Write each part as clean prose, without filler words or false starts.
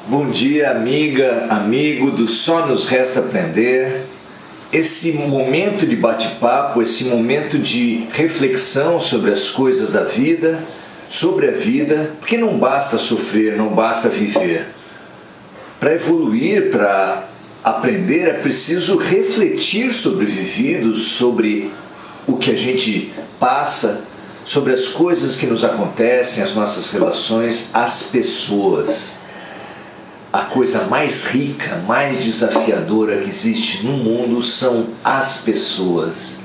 Bom dia, amiga, amigo do Só Nos Resta Aprender. Esse momento de bate-papo, esse momento de reflexão sobre as coisas da vida, sobre a vida, porque não basta sofrer, não basta viver. Para evoluir, para aprender, é preciso refletir sobre o vivido, sobre o que a gente passa, sobre as coisas que nos acontecem, as nossas relações, as pessoas. A coisa mais rica, mais desafiadora que existe no mundo são as pessoas.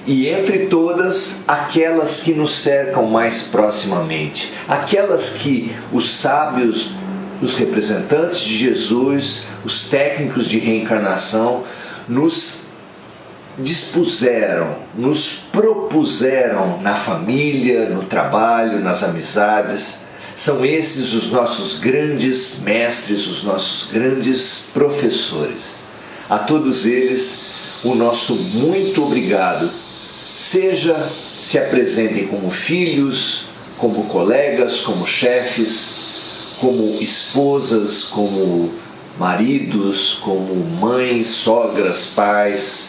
E entre todas, aquelas que nos cercam mais proximamente. Aquelas que os sábios, os representantes de Jesus, os técnicos de reencarnação, nos dispuseram, nos propuseram na família, no trabalho, nas amizades. São esses os nossos grandes mestres, os nossos grandes professores. A todos eles, o nosso muito obrigado. Seja se apresentem como filhos, como colegas, como chefes, como esposas, como maridos, como mães, sogras, pais,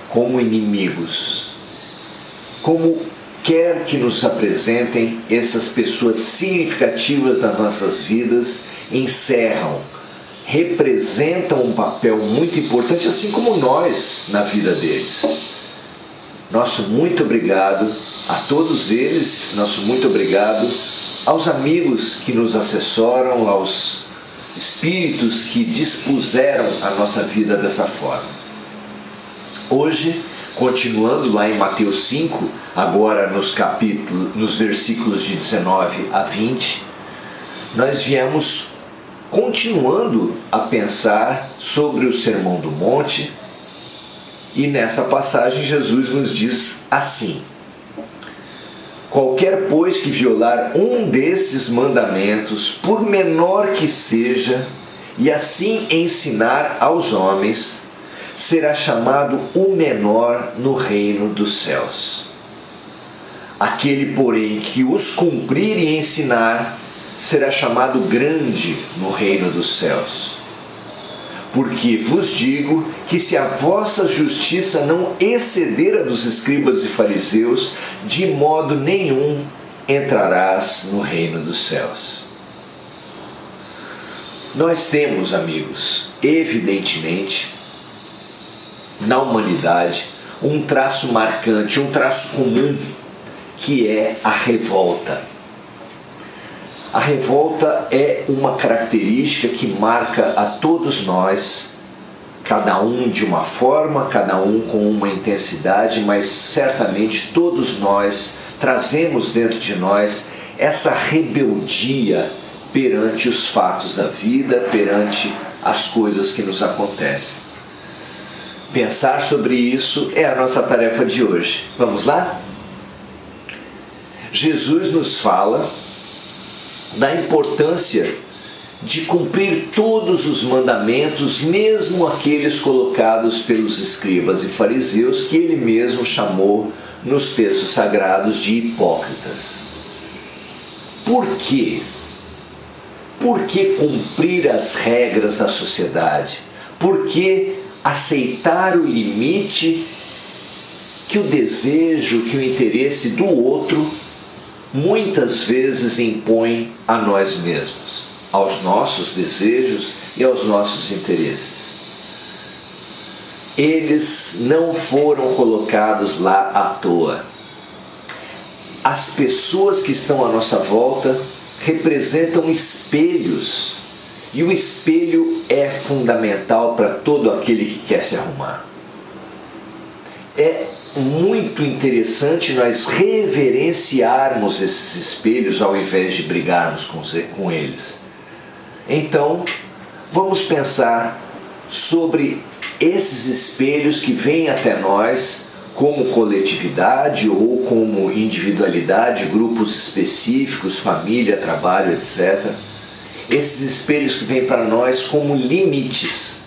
como inimigos. Como quer que nos apresentem, essas pessoas significativas das nossas vidas encerram, representam um papel muito importante, assim como nós na vida deles. Nosso muito obrigado a todos eles, nosso muito obrigado aos amigos que nos assessoram, aos espíritos que dispuseram a nossa vida dessa forma. Hoje, continuando lá em Mateus 5, agora nos versículos de 19 a 20, nós viemos continuando a pensar sobre o Sermão do Monte, e nessa passagem Jesus nos diz assim: qualquer, pois, que violar um desses mandamentos, por menor que seja, e assim ensinar aos homens, será chamado o menor no reino dos céus. Aquele, porém, que os cumprir e ensinar, será chamado grande no reino dos céus. Porque vos digo que se a vossa justiça não exceder a dos escribas e fariseus, de modo nenhum entrarás no reino dos céus. Nós temos, amigos, evidentemente, na humanidade, um traço marcante, um traço comum, que é a revolta. A revolta é uma característica que marca a todos nós, cada um de uma forma, cada um com uma intensidade, mas certamente todos nós trazemos dentro de nós essa rebeldia perante os fatos da vida, perante as coisas que nos acontecem. Pensar sobre isso é a nossa tarefa de hoje. Vamos lá? Jesus nos fala da importância de cumprir todos os mandamentos, mesmo aqueles colocados pelos escribas e fariseus, que ele mesmo chamou nos textos sagrados de hipócritas. Por quê? Por que cumprir as regras da sociedade? Por que aceitar o limite que o desejo, que o interesse do outro muitas vezes impõe a nós mesmos, aos nossos desejos e aos nossos interesses? Eles não foram colocados lá à toa. As pessoas que estão à nossa volta representam espelhos. E o espelho é fundamental para todo aquele que quer se arrumar. É muito interessante nós reverenciarmos esses espelhos ao invés de brigarmos com eles. Então, vamos pensar sobre esses espelhos que vêm até nós como coletividade ou como individualidade, grupos específicos, família, trabalho, etc. Esses espelhos que vêm para nós como limites.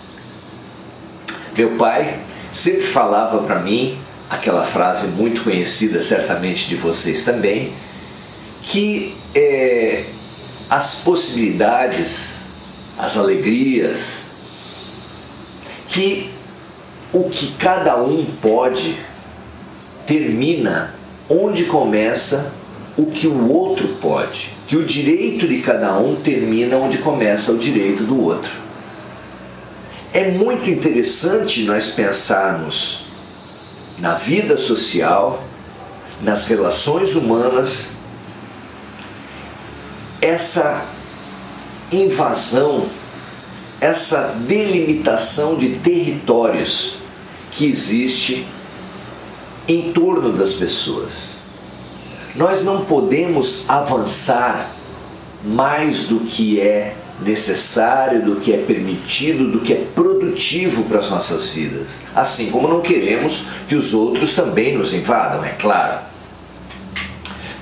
Meu pai sempre falava para mim aquela frase muito conhecida, certamente de vocês também, que as possibilidades, as alegrias, que o que cada um pode termina onde começa o que o outro pode, que o direito de cada um termina onde começa o direito do outro. É muito interessante nós pensarmos na vida social, nas relações humanas, essa invasão, essa delimitação de territórios que existe em torno das pessoas. Nós não podemos avançar mais do que é necessário, do que é permitido, do que é produtivo para as nossas vidas. Assim como não queremos que os outros também nos invadam, é claro.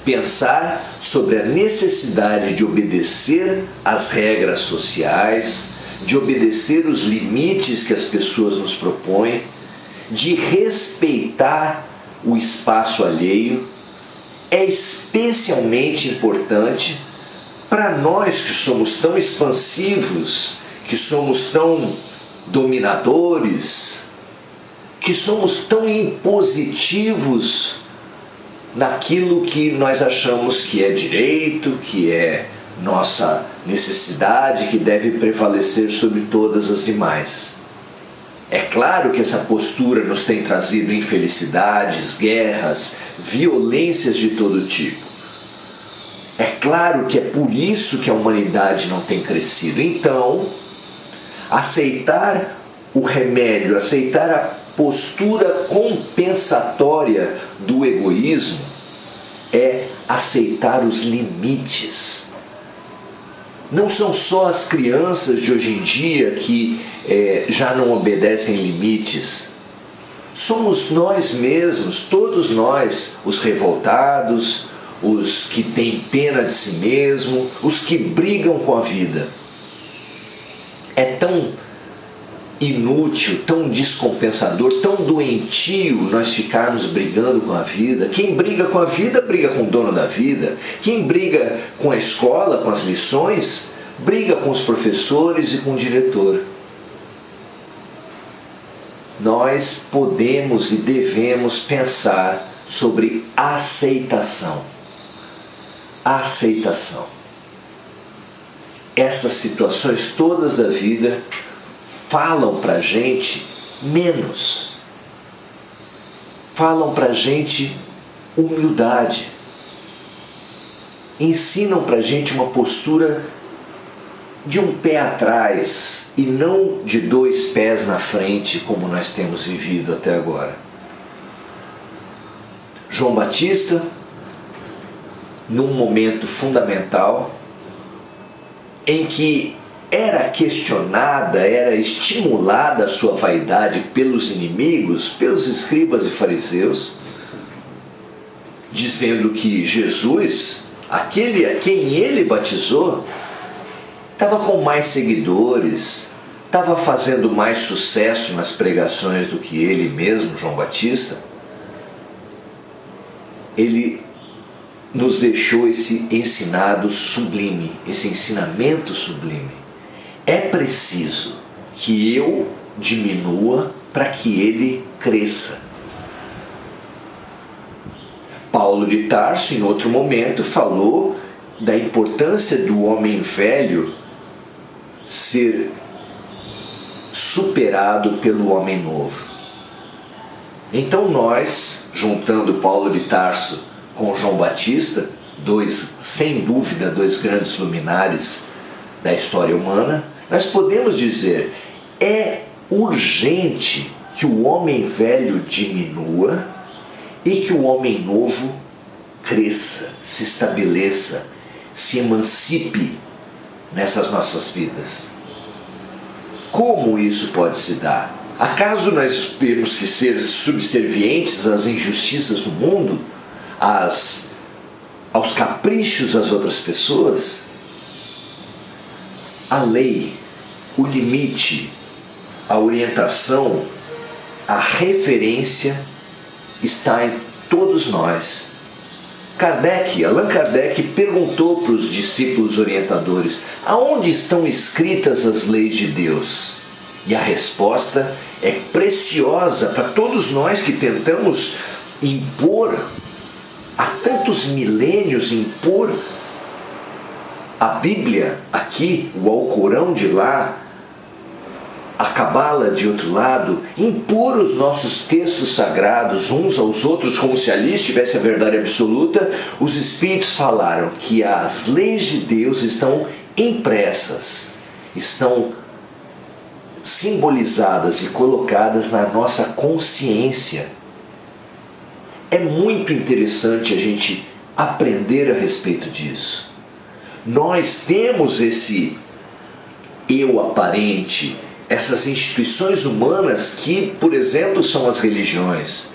Pensar sobre a necessidade de obedecer às regras sociais, de obedecer os limites que as pessoas nos propõem, de respeitar o espaço alheio, é especialmente importante para nós que somos tão expansivos, que somos tão dominadores, que somos tão impositivos naquilo que nós achamos que é direito, que é nossa necessidade, que deve prevalecer sobre todas as demais. É claro que essa postura nos tem trazido infelicidades, guerras, violências de todo tipo. É claro que é por isso que a humanidade não tem crescido. Então, aceitar o remédio, aceitar a postura compensatória do egoísmo é aceitar os limites. Não são só as crianças de hoje em dia que já não obedecem limites. Somos nós mesmos, todos nós, os revoltados, os que têm pena de si mesmo, os que brigam com a vida. É tão inútil, tão descompensador, tão doentio nós ficarmos brigando com a vida. Quem briga com a vida, briga com o dono da vida. Quem briga com a escola, com as lições, briga com os professores e com o diretor. Nós podemos e devemos pensar sobre aceitação. Aceitação. Essas situações todas da vida falam pra gente menos. Falam pra gente humildade. Ensinam pra gente uma postura de um pé atrás e não de dois pés na frente, como nós temos vivido até agora. João Batista, num momento fundamental, em que era questionada, era estimulada a sua vaidade pelos inimigos, pelos escribas e fariseus, dizendo que Jesus, aquele a quem ele batizou, estava com mais seguidores, estava fazendo mais sucesso nas pregações do que ele mesmo, João Batista. Ele nos deixou esse ensinado sublime, esse ensinamento sublime. É preciso que eu diminua para que ele cresça. Paulo de Tarso, em outro momento, falou da importância do homem velho ser superado pelo homem novo. Então nós, juntando Paulo de Tarso com João Batista, sem dúvida, dois grandes luminares da história humana, nós podemos dizer: é urgente que o homem velho diminua e que o homem novo cresça, se estabeleça, se emancipe nessas nossas vidas. Como isso pode se dar? Acaso nós temos que ser subservientes às injustiças do mundo, aos caprichos das outras pessoas? A lei, o limite, a orientação, a referência está em todos nós. Allan Kardec perguntou para os discípulos orientadores: aonde estão escritas as leis de Deus? E a resposta é preciosa para todos nós que tentamos impor, há tantos milênios, impor a Bíblia aqui, o Alcorão de lá, a Cabala de outro lado, impor os nossos textos sagrados uns aos outros como se ali estivesse a verdade absoluta. Os Espíritos falaram que as leis de Deus estão impressas, estão simbolizadas e colocadas na nossa consciência. É muito interessante a gente aprender a respeito disso. Nós temos esse eu aparente, essas instituições humanas que, por exemplo, são as religiões,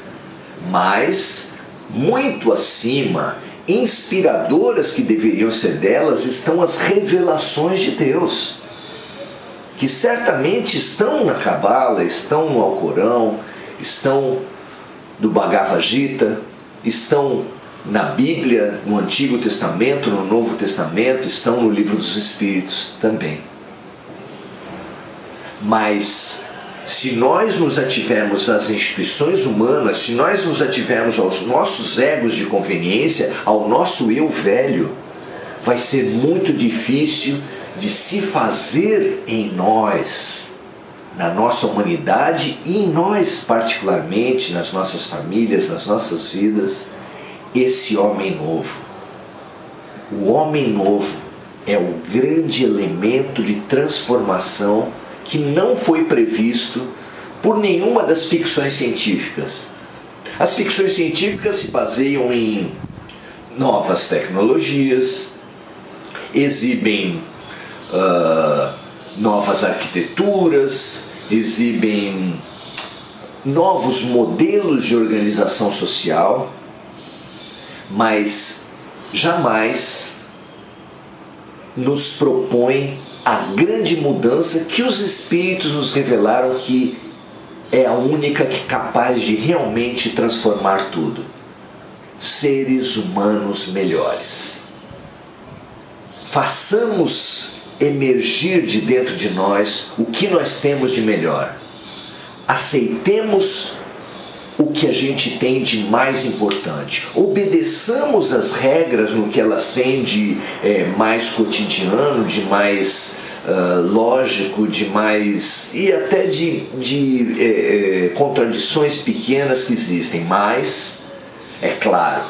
mas muito acima, inspiradoras que deveriam ser delas, estão as revelações de Deus, que certamente estão na Cabala, estão no Alcorão, estão no Bhagavad Gita, estão na Bíblia, no Antigo Testamento, no Novo Testamento, estão no Livro dos Espíritos também. Mas se nós nos ativermos às instituições humanas, se nós nos ativermos aos nossos egos de conveniência, ao nosso eu velho, vai ser muito difícil de se fazer em nós, na nossa humanidade e em nós particularmente, nas nossas famílias, nas nossas vidas, esse homem novo. O homem novo é o grande elemento de transformação que não foi previsto por nenhuma das ficções científicas. As ficções científicas se baseiam em novas tecnologias, exibem novas arquiteturas, exibem novos modelos de organização social, mas jamais nos propõe a grande mudança que os Espíritos nos revelaram que é a única que é capaz de realmente transformar tudo. Seres humanos melhores. Façamos emergir de dentro de nós o que nós temos de melhor. Aceitemos o que a gente tem de mais importante. Obedeçamos as regras no que elas têm de mais cotidiano, de mais lógico, de mais... e até de contradições pequenas que existem. Mas, é claro,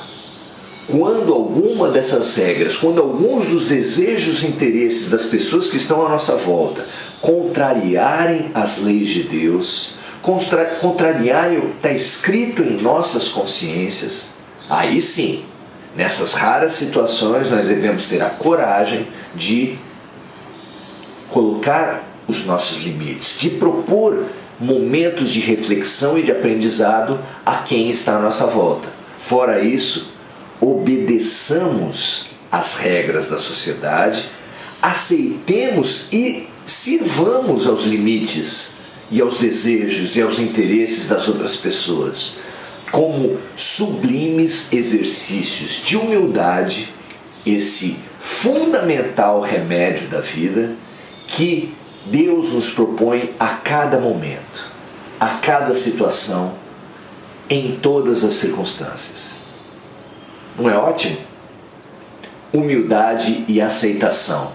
quando alguma dessas regras, quando alguns dos desejos e interesses das pessoas que estão à nossa volta contrariarem as leis de Deus, contrariarem o que está escrito em nossas consciências, aí sim, nessas raras situações, nós devemos ter a coragem de colocar os nossos limites, de propor momentos de reflexão e de aprendizado a quem está à nossa volta. Fora isso, obedeçamos às regras da sociedade, aceitemos e sirvamos aos limites e aos desejos e aos interesses das outras pessoas, como sublimes exercícios de humildade, esse fundamental remédio da vida que Deus nos propõe a cada momento, a cada situação, em todas as circunstâncias. Não é ótimo? Humildade e aceitação.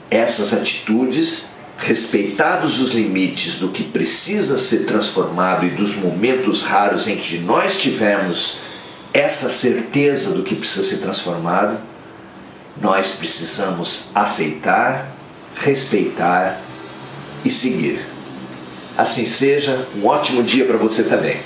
Essas atitudes, respeitados os limites do que precisa ser transformado e dos momentos raros em que nós tivermos essa certeza do que precisa ser transformado, nós precisamos aceitar, respeitar e seguir. Assim seja, um ótimo dia para você também.